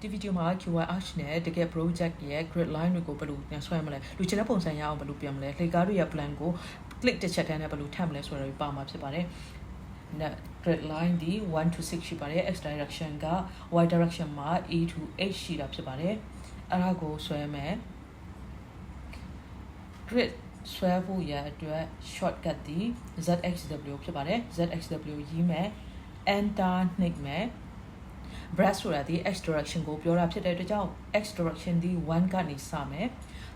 ဒီဗီဒီယိုမှာ QR Arch နဲ့တကယ် project ရဲ့ grid line တွေကိုဘယ်လိုပြန်ဆွဲမလဲလူချင်တဲ့ပုံစံရအောင်ဘယ်လိုပြန်မလဲလေကားတွေရဲ့ plan ကို click တစ်ချက်တန်းနဲ့ဘယ်လိုထပ်မလဲဆိုတာပါမှာဖြစ်ပါတယ် grid line ဒီ1 to 6ရှိပါတယ် x direction က y direction မှာ a to h ရှိတာဖြစ်ပါတယ်အဲ့ဒါကိုဆွဲမယ် grid ဆွဲဖို့ရအတွက် shortcut ဒီ zxw ဖြစ်ပါတယ် zxw ရေးမယ် enter နှိပ်မယ် brush ဆိုတာဒီ x direction ကိုပြောတာဖြစ်တဲ့အတွက်ကြောင့် x direction ဒီ1ကနေစမယ်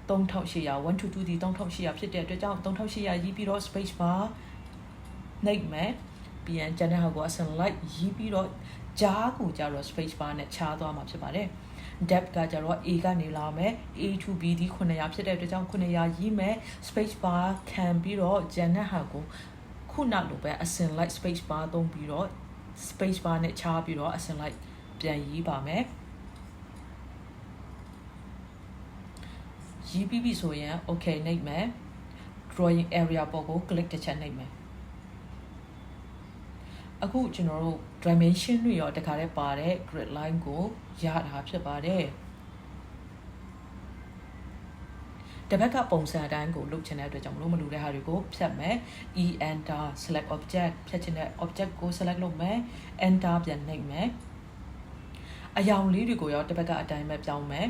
3800 1 to 2ဒီ3800ဖြစ်တဲ့အတွက်ကြောင့်3800ရေးပြီးတော့ space bar နှိပ်မယ်ပြန်ကျန်တဲ့ဟာကိုအစင် like ရေးပြီးတော့ကြားကိုကြတော့ space bar နဲ့ခြားသွားမှာဖြစ်ပါတယ် depth ကကြတော့ a ကနေလာမယ် a to b ဒီ900ဖြစ်တဲ့အတွက်ကြောင့်900ရေးမယ် space bar ခံပြီးတော့ကျန်တဲ့ဟာကိုခုနလိုပဲအစင် like space bar သုံးပြီးတော့ space bar နဲ့ခြားပြီးတော့အစင် like ပြန်ရေးပါမယ်ရေးပြီးပြီဆိုရင် okay နှိပ်မယ် drawing area ပေါ်ကို click တစ်ချက်နှိပ်မယ်အခုကျွန်တော်တို့ dimension တွေရောတခါတည်းပါတဲ့ grid line ကိုရတာဖြစ်ပါတယ်တပတ်ကပုံစံအတိုင်းကိုလုပ်ချင်တဲ့အတွက်ကြောင့်မလို့တဲ့ဟာတွေကိုဖြတ်မယ် e enter select object ဖြတ်ချင်တဲ့ object ကို select လုပ်မယ် enter ပြန်နှိပ်မယ်အယောင်လေးတွေကိုရောတပတ်ကအတိုင်းပဲပြောင်းမယ်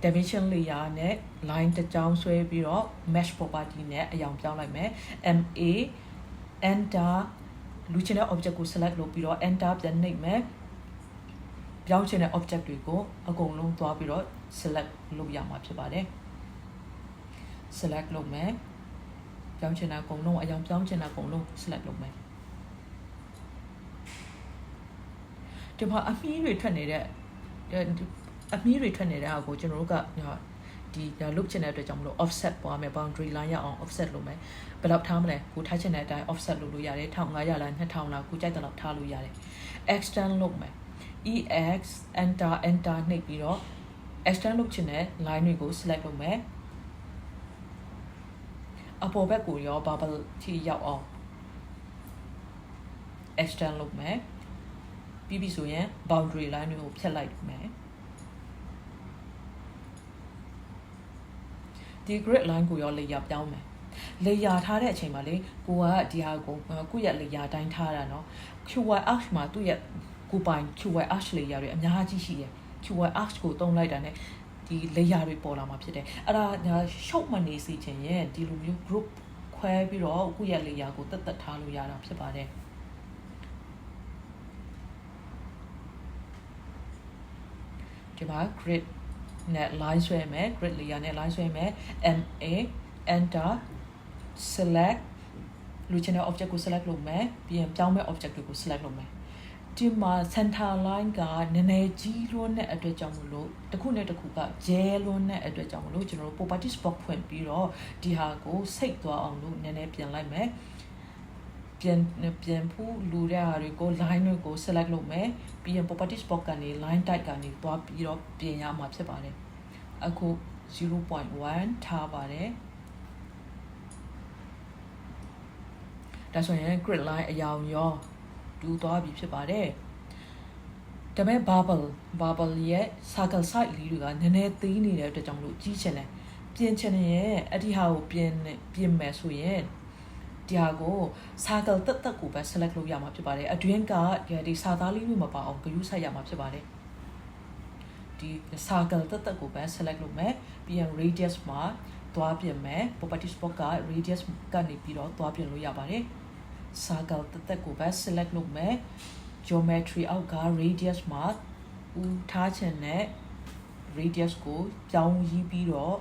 dimension layer နဲ့ line တစ်ကြောင်းဆွဲပြီးတော့ mesh property နဲ့အယောင်ပြောင်းလိုက်မယ် ma enter လူချင်တဲ့ object ကို select လုပ်ပြီးတော့ enter ပြန်နှိပ်မယ်ပြောင်းချင်တဲ့ object တွေကိုအကုန်လုံးသွားပြီးတော့ select လုပ်ရမှာဖြစ်ပါတယ် select လုပ်မယ်ပြောင်းချင်တာအကုန်လုံးအယောင်ပြောင်းချင်တာအကုန်လုံး select လုပ်မယ်ဒီမှာအမီးတွေထွက်နေတဲ့အမီးတွေထွက်နေတဲ့ဟာကိုကျွန်တော်တို့ကဒီလုတ်ချင်တဲ့အတွက်ကြောင့်မလို့ offset ပွားမယ် boundary line ရအောင် offset လုပ်မယ်ဘယ်လောက်ထားမလဲကိုထားချင်တဲ့အတိုင်း offset လုပ်လို့ရတယ်1500လား2000လားကိုကြိုက်တဲ့လောက်ထားလို့ရတယ် extend လုပ်မယ် ex enter နှိပ်ပြီးတော့ extend လုပ်ချင်တဲ့ line တွေကို select လုပ်မယ်အပေါ်ဘက်ကိုရော bubble ထိရောက်အောင် extend လုပ်မယ်ပြီးပြီဆိုရင် boundary line တွေကိုဖြတ်လိုက်မယ်ဒီ grid line ကိုရော layer ပြောင်းမယ် layer ထားတဲ့အချိန်မှာလေကိုကဒီဟာကိုကိုယ့်ရဲ့ layer တိုင်းထားတာเนาะ QR arch မှာသူ့ရဲ့ကိုပိုင် QR arch layer တွေအများကြီးရှိတယ် QR arch ကိုတုံးလိုက်တာ ਨੇ ဒီ layer တွေပေါ်လာမှာဖြစ်တယ်အဲ့ဒါ short မနေစီချင်ရင်ဒီလိုမျိုး group ခွဲပြီးတော့ကိုယ့်ရဲ့ layer ကိုတက်ထားလို့ရတာဖြစ်ပါတယ်ဒီမှာ grid နဲ့ line ဆွဲမယ် grid layer နဲ့ line ဆွဲမယ် ma enter select လူချင်တဲ့ object ကို select လုပ်မယ်ပြီးရင်ပြောင်းမဲ့ object တွေကို select လုပ်မယ်ဒီမှာ center line ကနည်းနည်းကြီးလွန်းတဲ့အတွက်ကြောင့်မလို့တစ်ခုနဲ့တစ်ခုကကျဲလွန်းတဲ့အတွက်ကြောင့်မလို့ကျွန်တော်တို့ properties box ဖွင့်ပြီးတော့ဒီဟာကိုစိတ်သွားအောင်လို့နည်းနည်းပြင်လိုက်မယ်ပြန်ဖို့လူတဲ့ဟာတွေကို line တွေကို select လုပ်မယ်ပြီးရင် properties box ကနေ line type ကနေသွားပြီးတော့ပြင်ရမှာဖြစ်ပါတယ်အခု 0.1 ထားပါတယ်ဒါဆိုရင် grid line အယောင်ရောတူသွားပြီဖြစ်ပါတယ်ဒါပေမဲ့ bubble ရဲ့ circle side လေးတွေကနည်းနည်းသေးနေတဲ့အတွက်ကြောင့်မလို့ကြီးချင်တယ်ပြင်ချင်ရင်အဲ့ဒီဟာကိုပြင်မယ်ဆိုရင်ဒီဟာကို circle တက်ကိုပဲ select လုပ်ရမှာဖြစ်ပါတယ်အတွင်းကဒီစာသားလေးတွေမပါအောင်ဂရုစိုက်ရမှာဖြစ်ပါတယ်ဒီ circle တက်ကိုပဲ select လုပ်မယ်ပြီးရင် radius မှာသွားပြင်မယ် properties box က radius ကနေပြီးတော့သွားပြင်လို့ရပါတယ် circle တက်ကိုပဲ select လုပ်မယ် geometry အောက်က radius မှာဦးထားချင်တဲ့ radius ကိုပြောင်းရေးပြီးတော့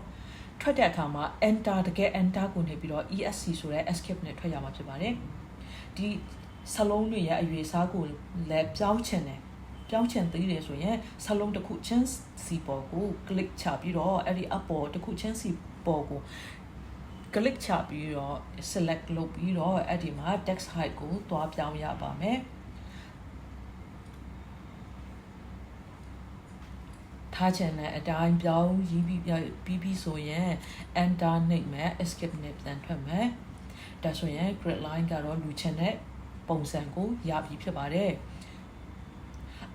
ထွက်တဲ့အခါမှာ enter တကယ် enter ကိုနေပြီးတော့ esc ဆိုတဲ့ escape နဲ့ထွက်ရမှာဖြစ်ပါတယ်ဒီစလုံးတွေရဲ့အရွေးအစားကိုလည်းပြောင်းချင်သေးတယ်ဆိုရင်စလုံးတစ်ခုချင်းစီပေါ်ကို click ချပြီးတော့အဲ့ဒီအပေါ်တစ်ခုချင်းစီပေါ်ကို click ချပြီးတော့ select လုပ်ပြီးတော့အဲ့ဒီမှာ text height ကိုတွားပြောင်းရပါမယ်ထားချင်တဲ့အတိုင်းပြောင်းရေးပြီးဆိုရင် enter နှိပ်မယ် escape နဲ့ပြန်ထွက်မယ်ဒါဆိုရင် grid line ကတော့လူချင်တဲ့ပုံစံကိုရပြီဖြစ်ပါတယ်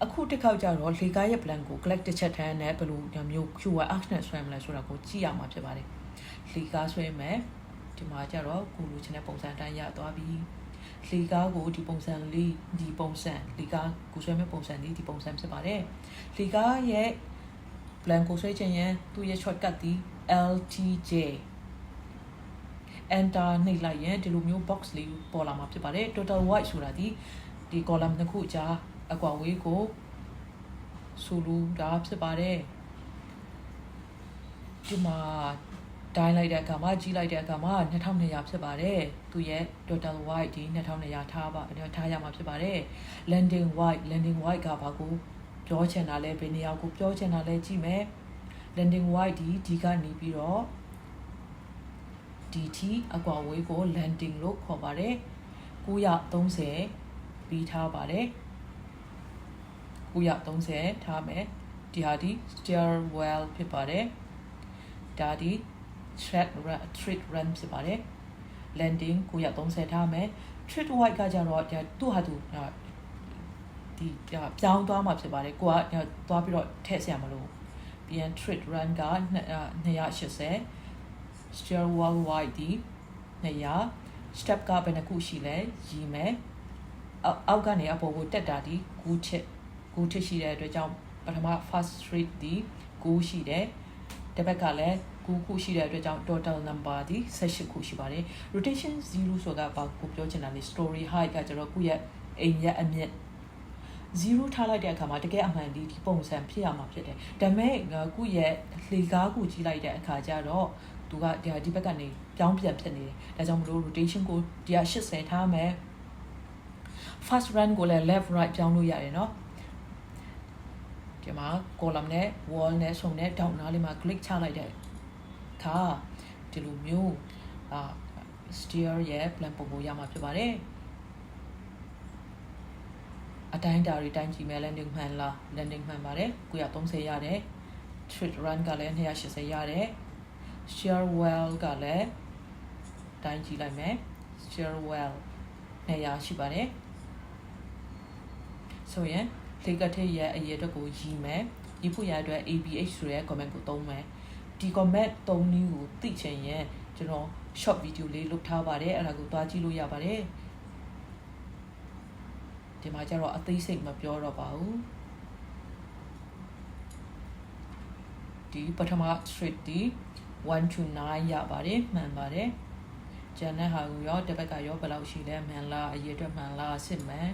အခုတစ်ခေါက်ကျတော့လေကားရဲ့ plan ကို collect တစ်ချက်ထမ်းနဲ့ဘယ်လိုမျိုး QR action နဲ့ဆွဲမလဲဆိုတာကိုကြည့်ရမှာဖြစ်ပါတယ်လေကားဆွဲမယ်ဒီမှာကျတော့ကိုလိုချင်တဲ့ပုံစံအတိုင်းရသွားပြီလေကားကိုဒီပုံစံလေးဒီပုံစံလေကားကိုဆွဲမဲ့ပုံစံလေးဒီပုံစံဖြစ်ပါတယ်လေကားရဲ့ plan ကိုဆွဲခြင်းရင်သူ့ရဲ့ shortcut ဒီ LTJ enter နှိပ်လိုက်ရင်ဒီလိုမျိုး box လေးပေါ်လာမှာဖြစ်ပါတယ် total white ဆိုတာဒီ column တစ်ခုကြားအကွာဝေးကိုဆိုလိုတာဖြစ်ပါတယ်ဒီမှာတိုင်းလိုက်တဲ့အခါမှာကြီးလိုက်တဲ့အခါမှာ2200ဖြစ်ပါတယ်သူရဲ့ total white ဒီ2200ထားရမှာဖြစ်ပါတယ် landing white ကဘာကိုပြောချင်တာလဲဘယ်နေရာကိုပြောချင်တာလဲကြည့်မယ် landing white ဒီကနေပြီးတော့DT အကွာဝေးကို landing လို့ခေါ်ပါတယ်930ပြီးထားပါတယ်930ထားမယ်ဒီဟာဒီ stairwell ဖြစ်ပါတယ်ဒါဒီ thread run ဖြစ်ပါတယ် landing 930ထားမယ် thread white ကကြတော့သူ့ဟာသူဒီပြောင်းသွားမှာဖြစ်ပါတယ်ကိုကသွားပြီးတော့ထည့်ဆရာမလို့ပြန် thread run က280 stairwell white ဒီ200 step ကဘယ်နှခုရှိလဲရီမယ်အောက်ကနေအပေါ်ကိုတက်တာဒီ9ချက်ရှိတဲ့အတွက်ကြောင့်ပထမ first street ဒီ9ရှိတယ်တစ်ဘက်ကလည်း9ခုရှိတဲ့အတွက်ကြောင့် total number ဒီ18ခုရှိပါတယ် rotation 0ဆိုတာဘာကိုပြောချင်တာလဲ story height ကကျတော့ကိုယ့်ရဲ့အိမ်ရဲ့အမြင့်0ထားလိုက်တဲ့အခါမှာတကယ်အမှန်ဒီပုံစံဖြစ်ရမှာဖြစ်တယ်ဒါပေမဲ့ကိုယ့်ရဲ့လေကားကိုကြီးလိုက်တဲ့အခါကျတော့သူကဒီဘက်ကနေပြောင်းပြန်ဖြစ်နေတယ်ဒါကြောင့်မလို့ rotation ကိုဒီက80ထားမယ် first run ကိုလည်း left right ပြောင်းလို့ရတယ်เนาะဒီမှာ column နဲ့ wall နဲ့ဆုံနဲ့ down နားလေးမှာ click ချလိုက်တဲ့အခါဒီလိုမျိုးsteer ရဲ့ plan ပုံရမှာဖြစ်ပါတယ်အတိုင်းတာတွေတိုင်းကြည့်မယ် landing မှန်လား landing မှန်ပါတယ်930ရတယ် thread run ကလည်း280ရတယ် stairwell ကလည်းတိုင်းကြည့်လိုက်မယ် stairwell 200ရှိပါတယ်ဆိုရင်လေကထရဲ့အရေးအတွက်ကိုရည်မယ်ဒီဖို့ရအတွက် ABH ဆိုတဲ့ comment ကိုသုံးမယ်ဒီ comment သုံးနည်းကိုသိချင်ရင်ကျွန်တော် short video လေးလုပ်ထားပါတယ်အဲ့ဒါကိုသွားကြည့်လို့ရပါတယ်ဒီမှာကျတော့အသေးစိတ်မပြောတော့ပါဘူးဒီပထမ street ဒီ1 to 9ရပါတယ်မှန်ပါတယ်ကျန်တဲ့ဟာကိုရောတစ်ဘက်ကရောဘယ်လောက်ရှိလဲမှန်လားအရေးအတွက်မှန်လားစစ်မှန်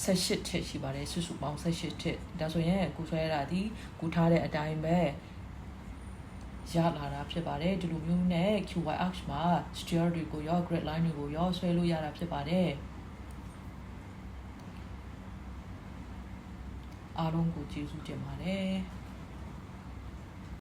18ထစ်ရှိပါတယ်စုစုပေါင်း18ထစ်ဒါဆိုရင်ကိုဆွဲရတာဒီကိုထားတဲ့အတိုင်းပဲရလာတာဖြစ်ပါတယ်ဒီလိုမျိုးနဲ့ QY ax မှာ steer တွေကိုရော grid line တွေကိုရောဆွဲလို့ရတာဖြစ်ပါတယ်အားလုံးကိုကျေးဇူးတင်ပါတယ်